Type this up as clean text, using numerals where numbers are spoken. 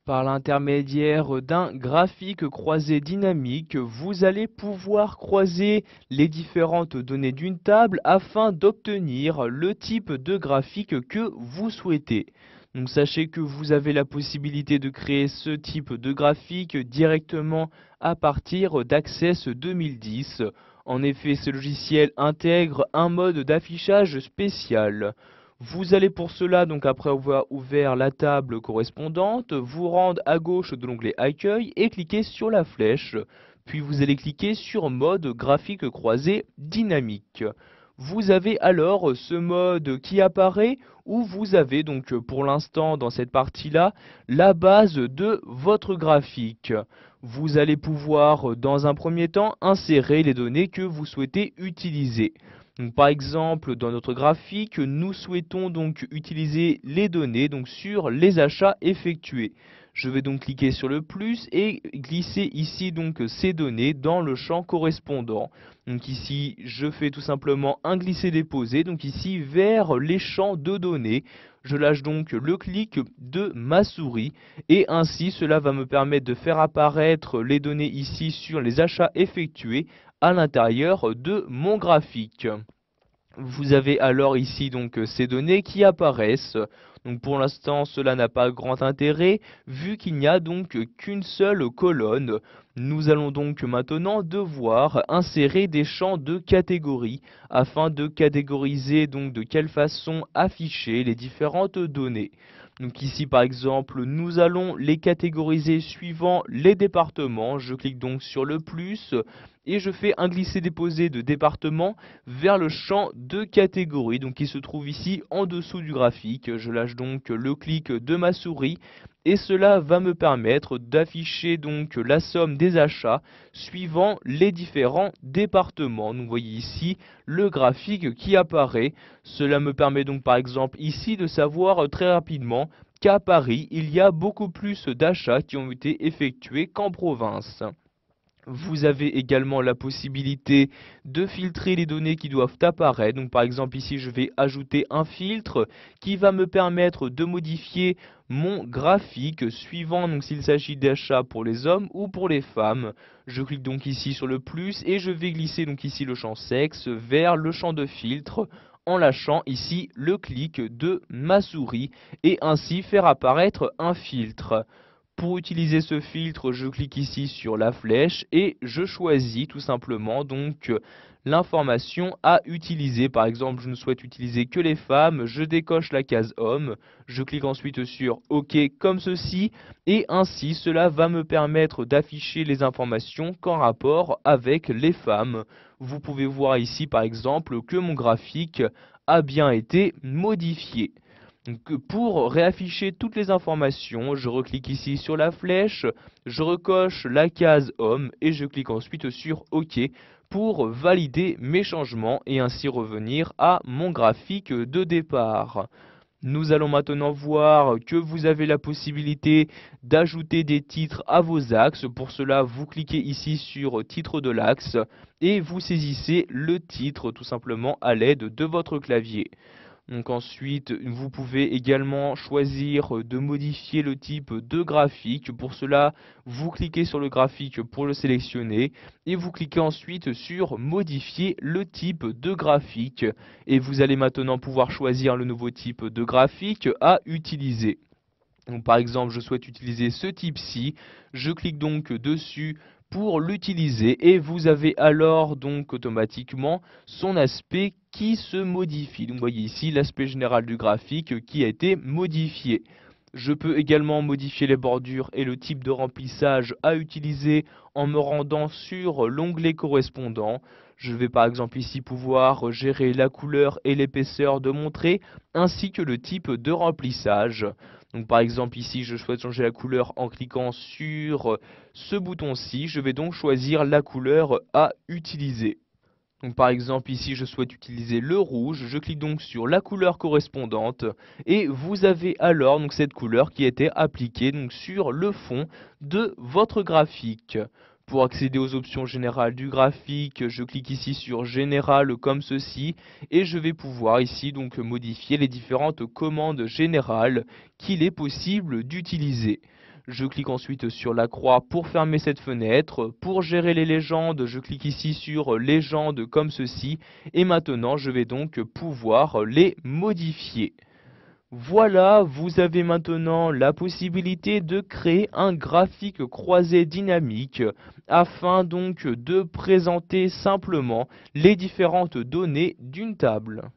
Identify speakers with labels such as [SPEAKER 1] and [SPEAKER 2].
[SPEAKER 1] Par l'intermédiaire d'un graphique croisé dynamique, vous allez pouvoir croiser les différentes données d'une table afin d'obtenir le type de graphique que vous souhaitez. Donc sachez que vous avez la possibilité de créer ce type de graphique directement à partir d'Access 2010. En effet, ce logiciel intègre un mode d'affichage spécial. Vous allez pour cela, donc après avoir ouvert la table correspondante, vous rendre à gauche de l'onglet Accueil et cliquer sur la flèche. Puis vous allez cliquer sur Mode graphique croisé dynamique. Vous avez alors ce mode qui apparaît où vous avez donc pour l'instant dans cette partie-là la base de votre graphique. Vous allez pouvoir dans un premier temps insérer les données que vous souhaitez utiliser. Donc, par exemple, dans notre graphique, nous souhaitons donc utiliser les données sur les achats effectués. Je vais donc cliquer sur le plus et glisser ici donc ces données dans le champ correspondant. Donc ici, je fais tout simplement un glisser-déposer, donc ici vers les champs de données. Je lâche donc le clic de ma souris et ainsi cela va me permettre de faire apparaître les données ici sur les achats effectués à l'intérieur de mon graphique. Vous avez alors ici donc ces données qui apparaissent. Donc pour l'instant cela n'a pas grand intérêt vu qu'il n'y a donc qu'une seule colonne. Nous allons donc maintenant devoir insérer des champs de catégorie afin de catégoriser donc de quelle façon afficher les différentes données. Donc ici par exemple nous allons les catégoriser suivant les départements. Je clique donc sur le plus et je fais un glisser-déposer de département vers le champ de catégorie, donc qui se trouve ici en dessous du graphique. Je lâche donc le clic de ma souris et cela va me permettre d'afficher donc la somme des achats suivant les différents départements. Vous voyez ici le graphique qui apparaît. Cela me permet donc par exemple ici de savoir très rapidement qu'à Paris, il y a beaucoup plus d'achats qui ont été effectués qu'en province. Vous avez également la possibilité de filtrer les données qui doivent apparaître. Donc par exemple ici je vais ajouter un filtre qui va me permettre de modifier mon graphique suivant donc s'il s'agit d'achats pour les hommes ou pour les femmes. Je clique donc ici sur le plus et je vais glisser donc ici le champ sexe vers le champ de filtre en lâchant ici le clic de ma souris et ainsi faire apparaître un filtre. Pour utiliser ce filtre, je clique ici sur la flèche et je choisis tout simplement l'information à utiliser. Par exemple, je ne souhaite utiliser que les femmes, je décoche la case homme, je clique ensuite sur OK comme ceci et ainsi cela va me permettre d'afficher les informations qu'en rapport avec les femmes. Vous pouvez voir ici par exemple que mon graphique a bien été modifié. Donc, pour réafficher toutes les informations, je reclique ici sur la flèche, je recoche la case homme et je clique ensuite sur OK pour valider mes changements et ainsi revenir à mon graphique de départ. Nous allons maintenant voir que vous avez la possibilité d'ajouter des titres à vos axes. Pour cela, vous cliquez ici sur titre de l'axe et vous saisissez le titre tout simplement à l'aide de votre clavier. Donc ensuite, vous pouvez également choisir de modifier le type de graphique. Pour cela, vous cliquez sur le graphique pour le sélectionner et vous cliquez ensuite sur modifier le type de graphique. Et vous allez maintenant pouvoir choisir le nouveau type de graphique à utiliser. Donc, par exemple, je souhaite utiliser ce type-ci. Je clique donc dessus pour l'utiliser et vous avez alors donc automatiquement son aspect qui se modifie. Donc vous voyez ici l'aspect général du graphique qui a été modifié. Je peux également modifier les bordures et le type de remplissage à utiliser en me rendant sur l'onglet correspondant. Je vais par exemple ici pouvoir gérer la couleur et l'épaisseur de mon trait ainsi que le type de remplissage. Donc par exemple ici je souhaite changer la couleur en cliquant sur ce bouton-ci. Je vais donc choisir la couleur à utiliser. Donc par exemple ici je souhaite utiliser le rouge, je clique donc sur la couleur correspondante et vous avez alors donc cette couleur qui a été appliquée donc sur le fond de votre graphique. Pour accéder aux options générales du graphique, je clique ici sur Général comme ceci et je vais pouvoir ici donc modifier les différentes commandes générales qu'il est possible d'utiliser. Je clique ensuite sur la croix pour fermer cette fenêtre. Pour gérer les légendes, je clique ici sur légendes comme ceci. Et maintenant, je vais donc pouvoir les modifier. Voilà, vous avez maintenant la possibilité de créer un graphique croisé dynamique afin donc de présenter simplement les différentes données d'une table.